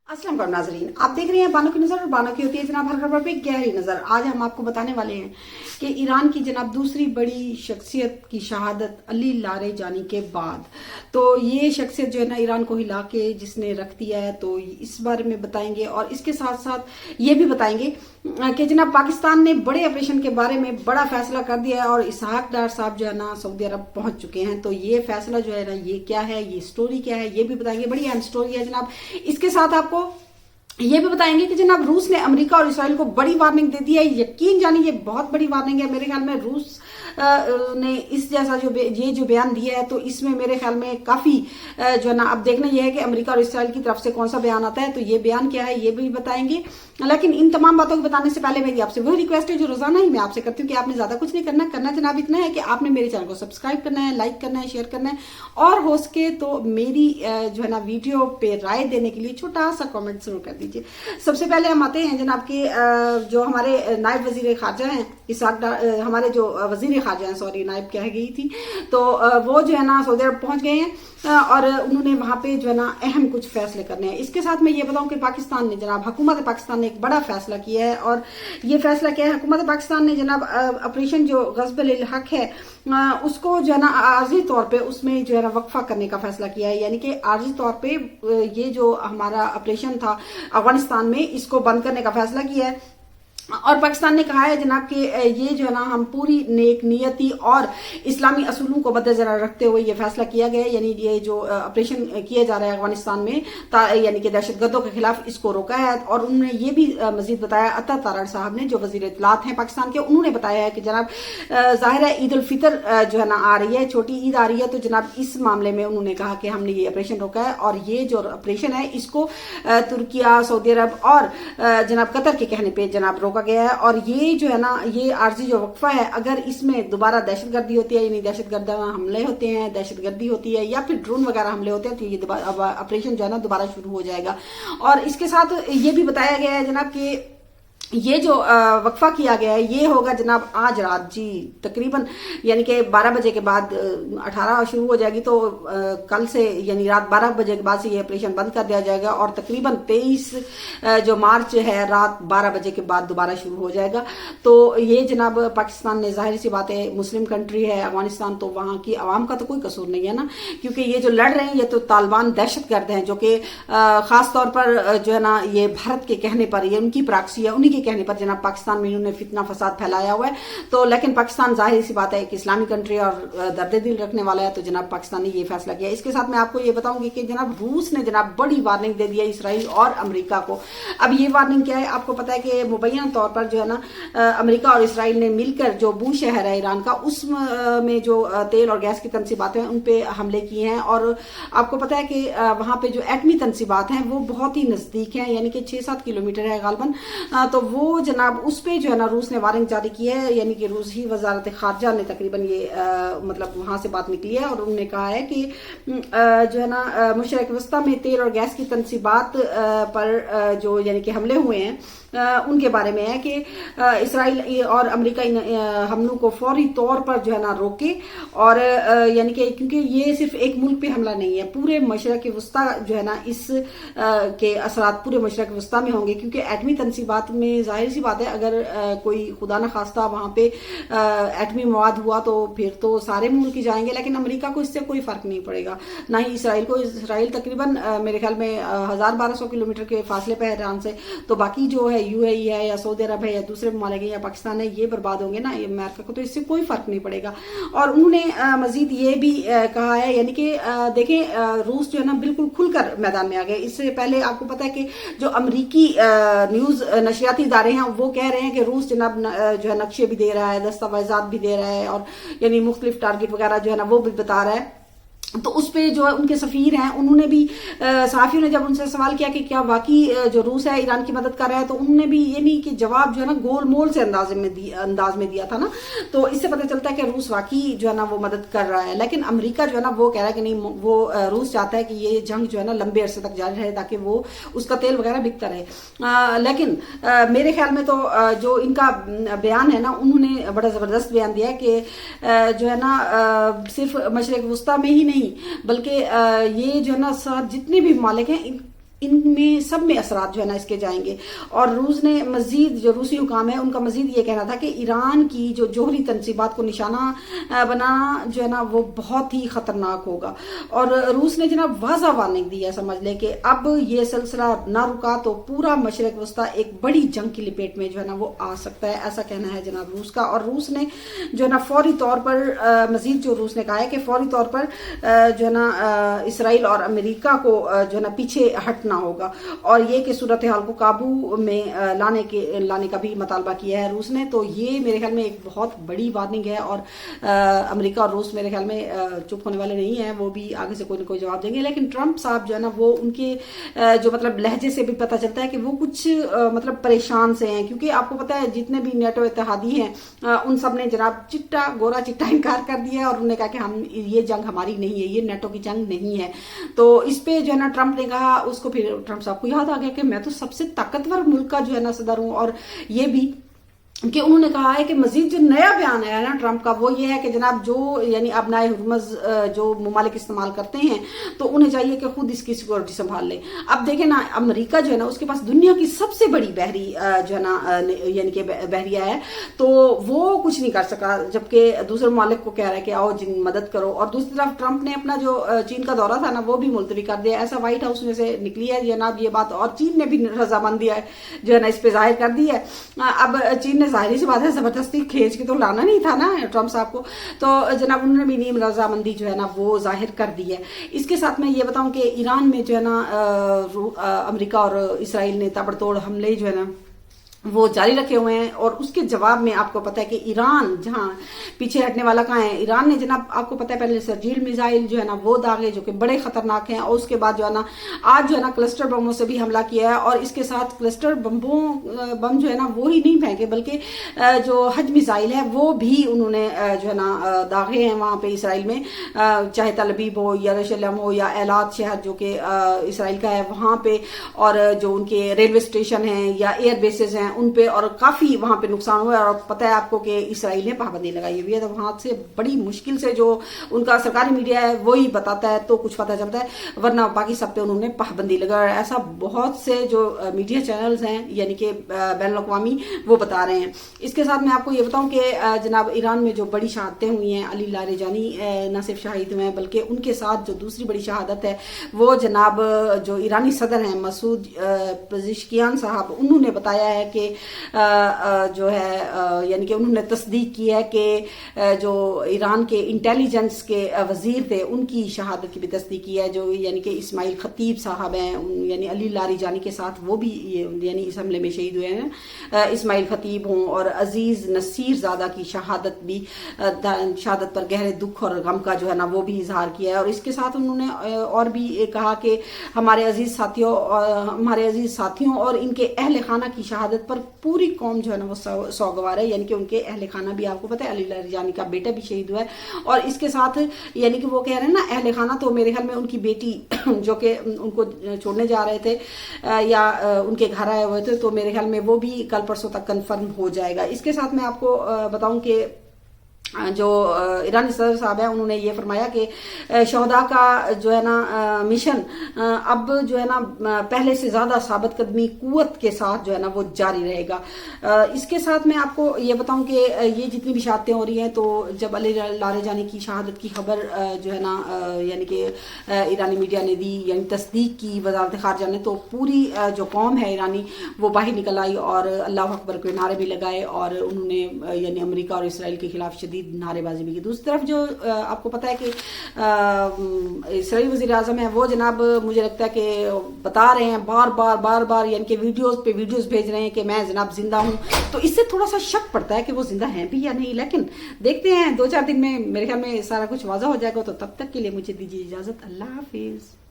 अस्सलाम वालेकुम नाजरीन, आप देख रहे हैं बानो की नज़र और बानो की होती है जनाब हर खबर पे गहरी नज़र। आज हम आपको बताने वाले हैं कि ईरान की जनाब दूसरी बड़ी शख्सियत की शहादत अली लारेजानी के बाद, तो ये शख्सियत जो है ना ईरान को हिला के जिसने रख दिया है, तो इस बारे में बताएंगे। और इसके साथ साथ ये भी बताएंगे कि जनाब पाकिस्तान ने बड़े ऑपरेशन के बारे में बड़ा फैसला कर दिया है और इसहाक डार साहब जो है ना सऊदी अरब पहुंच चुके हैं। तो ये फैसला जो है ना ये क्या है, ये स्टोरी क्या है, ये भी बताएंगे। बड़ी अहम स्टोरी है जनाब। इसके साथ आपको ये भी बताएंगे कि जनाब रूस ने अमेरिका और इसराइल को बड़ी वार्निंग दे दी है। यकीन जानिए ये बहुत बड़ी वार्निंग है। मेरे ख्याल में रूस ने इस जैसा ये जो बयान दिया है, तो इसमें मेरे ख्याल में काफी जो है ना अब देखना यह है कि अमेरिका और इसराइल की तरफ से कौन सा बयान आता है। तो ये बयान क्या है ये भी बताएंगे। लेकिन इन तमाम बातों को बताने से पहले मेरी आपसे वही रिक्वेस्ट है जो रोजाना ही मैं आपसे करती हूँ कि आपने ज्यादा कुछ नहीं करना जनाब इतना है कि आपने मेरे चैनल को सब्सक्राइब करना है, लाइक करना है, शेयर करना है और हो सके तो मेरी जो है ना वीडियो पे राय देने के लिए छोटा सा कमेंट जरूर कर दीजिए। सबसे पहले हम आते हैं जनाब के जो हमारे नायब वजीर खारजा हैं इसहाक डार, हमारे जो वजीर खारजा हैं, सॉरी नायब क्या गई थी, तो वो जो है ना सऊदी अरब पहुंच गए हैं और उन्होंने वहां पे जो है ना अहम कुछ फैसले करने हैं। इसके साथ मैं ये बताऊं कि पाकिस्तान ने जनाब हुकूमत पाकिस्तान ने एक बड़ा फैसला किया है। और ये फैसला क्या है, हुकूमत पाकिस्तान ने जनाब ऑपरेशन जो गज़ब अल हक है उसको जो है ना आर्जी तौर पे उसमें जो है ना वक्फा करने का फैसला किया है। यानी कि आर्जी तौर पे ये जो हमारा ऑपरेशन था अफगानिस्तान में इसको बंद करने का फैसला किया है। और पाकिस्तान ने कहा है जनाब कि ये जो है ना हम पूरी नेक नियति और इस्लामी असूलों को मद्देनजर रखते हुए ये फैसला किया गया है। यानी ये जो ऑपरेशन किया जा रहा है अफगानिस्तान में यानी कि दहशतगर्दों के खिलाफ इसको रोका है। और उन्होंने ये भी मजीद बताया, अता तारड़ साहब ने जो वजीर इत्तलात हैं पाकिस्तान के, उन्होंने बताया है कि जनाब जाहिर है ईद उल फितर जो है ना आ रही है, छोटी ईद आ रही है, तो जनाब इस मामले में उन्होंने कहा कि हमने ये ऑपरेशन रोका है। और ये जो ऑपरेशन है इसको तुर्किया, सऊदी अरब और जनाब कतर के कहने पर जनाब रोका गया है। और ये जो है ना ये आर्जी जो वक्फा है, अगर इसमें दोबारा दहशतगर्दी होती है यानी दहशतगर्द हमले होते हैं, दहशतगर्दी होती है या फिर ड्रोन वगैरह हमले होते हैं, तो ये ऑपरेशन जो है ना दोबारा शुरू हो जाएगा। और इसके साथ ये भी बताया गया है जनाब कि ये जो वक्फा किया गया है ये होगा जनाब आज रात जी तकरीबन यानी कि 12 बजे के बाद 18 शुरू हो जाएगी, तो कल से यानी रात 12 बजे के बाद से ये ऑपरेशन बंद कर दिया जाएगा और तकरीबन 23 जो मार्च है रात 12 बजे के बाद दोबारा शुरू हो जाएगा। तो ये जनाब पाकिस्तान ने जाहिर सी बात है मुस्लिम कंट्री है अफगानिस्तान, तो वहाँ की आवाम का तो कोई कसूर नहीं है ना, क्योंकि ये जो लड़ रहे हैं ये तो तालिबान दहशतगर्द हैं जो कि खास तौर पर जो है ना ये भारत के कहने पर, ये उनकी प्राक्सी है, उन्हीं कहने पर जनाब पाकिस्तान में इन्होंने फितना फसाद फैलाया हुआ है। तो लेकिन पाकिस्तान जाहिर सी बात है कि इस्लामी कंट्री और दर्द दिल रखने वाला है, तो जनाब पाकिस्तान ने ये फैसला किया। इसके साथ मैं आपको ये बताऊंगी कि जनाब रूस ने जनाब बड़ी वार्निंग दे दी है इसराइल और अमेरिका को। अब ये वार्निंग क्या है, आपको पता है कि मुबैना तौर पर जो है ना अमेरिका और इसराइल ने मिलकर जो बू शहर है ईरान का उसमें जो तेल और गैस की तनसीबात हैं उन पे हमले किए हैं। और आपको पता है कि वहां पे जो एटमी तनसीबात हैं वो बहुत ही नजदीक है, यानी कि 6-7 किलोमीटर है गालबन, तो वो जनाब उस पे जो है ना रूस ने वार्निंग जारी की है। यानी कि रूस ही वजारत खारजा ने तकरीबन ये मतलब वहां से बात निकली है और उन्होंने कहा है कि जो है ना मशरिक वस्ता में तेल और गैस की तनसीबात पर जो यानी कि हमले हुए हैं उनके बारे में है कि इसराइल और अमेरिका इन हमलों को फौरी तौर पर जो है ना रोके। और यानी कि क्योंकि ये सिर्फ एक मुल्क पे हमला नहीं है, पूरे मशरक वस्ता जो है ना इस के असरात पूरे मशरक वस्ता में होंगे, क्योंकि एटमी तनसीबात में जाहिर सी बात है अगर कोई खुदा न खास्ता वहां पे एटमी मवाद हुआ तो फिर तो सारे मुल्क ही जाएंगे, लेकिन अमेरिका को इससे कोई फर्क नहीं पड़ेगा, ना ही इसराइल को। इसराइल तकरीबन मेरे ख्याल में 1000-1200 किलोमीटर के फासले पे है ईरान से, तो बाकी जो है यूएई है या सऊदी अरब है या दूसरे ममालिक या पाकिस्तान है ये बर्बाद होंगे ना, अमेरिका को तो इससे कोई फर्क नहीं पड़ेगा। और उन्होंने मजीद ये भी कहा है यानी कि देखें रूस जो है ना बिल्कुल खुलकर मैदान में आ गए। इससे पहले आपको पता है कि जो अमरीकी न्यूज नशरियाती इदारे हैं वो कह रहे हैं कि रूस जनाब जो है नक्शे भी दे रहा है, दस्तावेजात भी दे रहा है और यानी मुख्तलिफ टारगेट वगैरह जो है ना वो भी बता रहा है। तो उस पे जो उनके सफीर हैं उन्होंने भी सहाफियों ने जब उनसे सवाल किया कि क्या वाकई जो रूस है ईरान की मदद कर रहा है, तो उन्होंने भी ये नहीं कि जवाब जो है ना गोल मोल से अंदाज में दिया था ना, तो इससे पता चलता है कि रूस वाकई जो है ना वो मदद कर रहा है। लेकिन अमेरिका जो है ना वो कह रहा है कि नहीं, वो रूस चाहता है कि ये जंग जो है ना लंबे अरसे तक जारी रहे ताकि वो उसका तेल वगैरह बिकता रहे। लेकिन मेरे ख्याल में तो जो इनका बयान है ना उन्होंने बड़ा जबरदस्त बयान दिया है कि जो है ना सिर्फ मशरिक वस्ता में ही नहीं बल्कि ये जो है ना जितने भी ममालिक हैं ان میں سب میں اثرات جو ہے نا اس کے جائیں گے. اور روس نے مزید، جو روسی حکام ہے ان کا مزید یہ کہنا تھا کہ ایران کی جو جوہری تنصیبات کو نشانہ بنانا جو ہے نا وہ بہت ہی خطرناک ہوگا. اور روس نے جناب واضح وارننگ دی ہے، سمجھ لیں کہ اب یہ سلسلہ نہ رکا تو پورا مشرق وسطیٰ ایک بڑی جنگ کی لپیٹ میں جو ہے نا وہ آ سکتا ہے، ایسا کہنا ہے جناب روس کا. اور روس نے جو ہے نا فوری طور پر مزید جو روس نے کہا ہے کہ فوری طور پر جو ہے نا اسرائیل اور امریکہ کو جو ہے نا پیچھے ہٹنا ہوگا، اور یہ کہ صورتحال کو قابو میں لانے کا بھی مطالبہ کیا ہے روس نے. تو یہ میرے خیال میں ایک بہت بڑی وارننگ ہے، اور امریکہ اور روس میرے خیال میں چپ ہونے والے نہیں ہیں، وہ بھی آگے سے کوئی نہ کوئی جواب دیں گے. لیکن ٹرمپ صاحب جو ہے نا وہ ان کے جو مطلب لہجے سے بھی پتہ چلتا ہے کہ وہ کچھ مطلب پریشان سے ہیں، کیونکہ آپ کو پتہ ہے جتنے بھی نیٹو اتحادی ہیں ان سب نے جناب گورا چٹا انکار کر دیا ہے، اور انہوں نے کہا کہ ہم یہ جنگ ہماری نہیں ہے، یہ نیٹو کی جنگ نہیں ہے. تو اس پہ جو ہے نا ٹرمپ نے کہا، اس کو پھر ٹرمپ صاحب کو یاد آ گیا کہ میں تو سب سے طاقتور ملک کا جو ہے نا صدر ہوں. اور یہ بھی کہ انہوں نے کہا ہے کہ مزید جو نیا بیان آیا ہے نا ٹرمپ کا وہ یہ ہے کہ جناب جو یعنی ابنائے ہرمز جو ممالک استعمال کرتے ہیں تو انہیں چاہیے کہ خود اس کی سیکورٹی سنبھال لیں. اب دیکھیں نا امریکہ جو ہے نا اس کے پاس دنیا کی سب سے بڑی بحری جو ہے نا یعنی کہ بحریہ ہے، تو وہ کچھ نہیں کر سکا، جبکہ دوسرے ممالک کو کہہ رہا ہے کہ آؤ جن مدد کرو. اور دوسری طرف ٹرمپ نے اپنا جو چین کا دورہ تھا نا وہ بھی ملتوی کر دیا، ایسا وائٹ ہاؤس میں سے نکلی ہے جناب یہ بات. اور چین نے بھی رضامندی جو ہے نا اس پہ ظاہر کر دی ہے. اب چین نے ظاہری سی بات ہے زبردستی کھینچ کے تو لانا نہیں تھا نا ٹرمپ صاحب کو، تو جناب انہوں نے بھی نیم رضامندی جو ہے نا وہ ظاہر کر دی ہے. اس کے ساتھ میں یہ بتاؤں کہ ایران میں جو ہے نا امریکہ اور اسرائیل نے تابڑ توڑ حملے جو ہے نا وہ جاری رکھے ہوئے ہیں. اور اس کے جواب میں آپ کو پتہ ہے کہ ایران جہاں پیچھے ہٹنے والا کہاں ہے، ایران نے جناب آپ کو پتہ ہے پہلے سرجیل میزائل جو ہے نا وہ داغے جو کہ بڑے خطرناک ہیں، اور اس کے بعد جو ہے نا آج جو ہے نا کلسٹر بموں سے بھی حملہ کیا ہے. اور اس کے ساتھ کلسٹر بم جو ہے نا وہی نہیں پھینکے بلکہ جو حج میزائل ہے وہ بھی انہوں نے جو ہے نا داغے ہیں وہاں پہ اسرائیل میں، چاہے تل ابیب ہو، یروشلم ہو، یا ایلات شہر جو کہ اسرائیل کا ہے وہاں پہ، اور جو ان کے ریلوے اسٹیشن ہیں یا ایئر بیسز ہیں ان پہ، اور کافی وہاں پہ نقصان ہوا ہے. اور پتہ ہے آپ کو کہ اسرائیل نے پابندی لگائی ہوئی ہے، تو وہاں سے بڑی مشکل سے جو ان کا سرکاری میڈیا ہے وہی بتاتا ہے تو کچھ پتہ چلتا ہے، ورنہ باقی سب پہ انہوں نے پابندی لگائی. ایسا بہت سے جو میڈیا چینلز ہیں یعنی کہ بین الاقوامی وہ بتا رہے ہیں. اس کے ساتھ میں آپ کو یہ بتاؤں کہ جناب ایران میں جو بڑی شہادتیں ہوئی ہیں، علی لاریجانی نہ صرف شہید ہوئے ہیں بلکہ ان کے ساتھ جو دوسری بڑی شہادت ہے وہ جناب جو ایرانی صدر ہیں مسعود پزشکیان صاحب، انہوں نے بتایا ہے کہ جو ہے یعنی کہ انہوں نے تصدیق کی ہے کہ جو ایران کے انٹیلیجنس کے وزیر تھے ان کی شہادت کی بھی تصدیق کی ہے، جو یعنی کہ اسماعیل خطیب صاحب ہیں، یعنی علی لاریجانی کے ساتھ وہ بھی یعنی اس حملے میں شہید ہوئے ہیں. اسماعیل خطیب ہوں اور عزیز نصیر زادہ کی شہادت پر گہرے دکھ اور غم کا جو ہے نا وہ بھی اظہار کیا ہے. اور اس کے ساتھ انہوں نے اور بھی کہا کہ ہمارے عزیز ساتھیوں اور ان کے اہل خانہ کی شہادت پر پوری قوم جو ہے نا وہ سوگوار ہے. یعنی کہ ان کے اہل خانہ بھی آپ کو پتہ ہے علی لاریجانی کا بیٹا بھی شہید ہوا ہے. اور اس کے ساتھ یعنی کہ وہ کہہ رہے ہیں نا اہل خانہ، تو میرے خیال میں ان کی بیٹی جو کہ ان کو چھوڑنے جا رہے تھے یا ان کے گھر آئے ہوئے تھے، تو میرے خیال میں وہ بھی کل پرسوں تک کنفرم ہو جائے گا. اس کے ساتھ میں آپ کو بتاؤں کہ جو ایرانی صدر صاحب ہیں انہوں نے یہ فرمایا کہ شہداء کا جو ہے نا مشن اب جو ہے نا پہلے سے زیادہ ثابت قدمی قوت کے ساتھ جو ہے نا وہ جاری رہے گا. اس کے ساتھ میں آپ کو یہ بتاؤں کہ یہ جتنی بھی شہادتیں ہو رہی ہیں، تو جب علی لاریجانی کی شہادت کی خبر جو ہے نا یعنی کہ ایرانی میڈیا نے دی، یعنی تصدیق کی وزارت خارجہ نے، تو پوری جو قوم ہے ایرانی وہ باہر نکل آئی اور اللہ اکبر کے نعرے بھی لگائے، اور انہوں نے یعنی امریکہ اور اسرائیل کے خلاف شدید نعرے بازی بھی کی. دوسری طرف جو آپ کو پتہ ہے کہ اسرائیلی وزیر اعظم ہے وہ جناب مجھے لگتا ہے کہ بتا رہے ہیں بار بار یعنی کہ ویڈیوز پہ ویڈیوز بھیج رہے ہیں کہ میں جناب زندہ ہوں، تو اس سے تھوڑا سا شک پڑتا ہے کہ وہ زندہ ہیں بھی یا نہیں. لیکن دیکھتے ہیں 2-4 دن میں میرے خیال میں سارا کچھ واضح ہو جائے گا. تو تب تک کے لیے مجھے دیجیے اجازت. اللہ حافظ.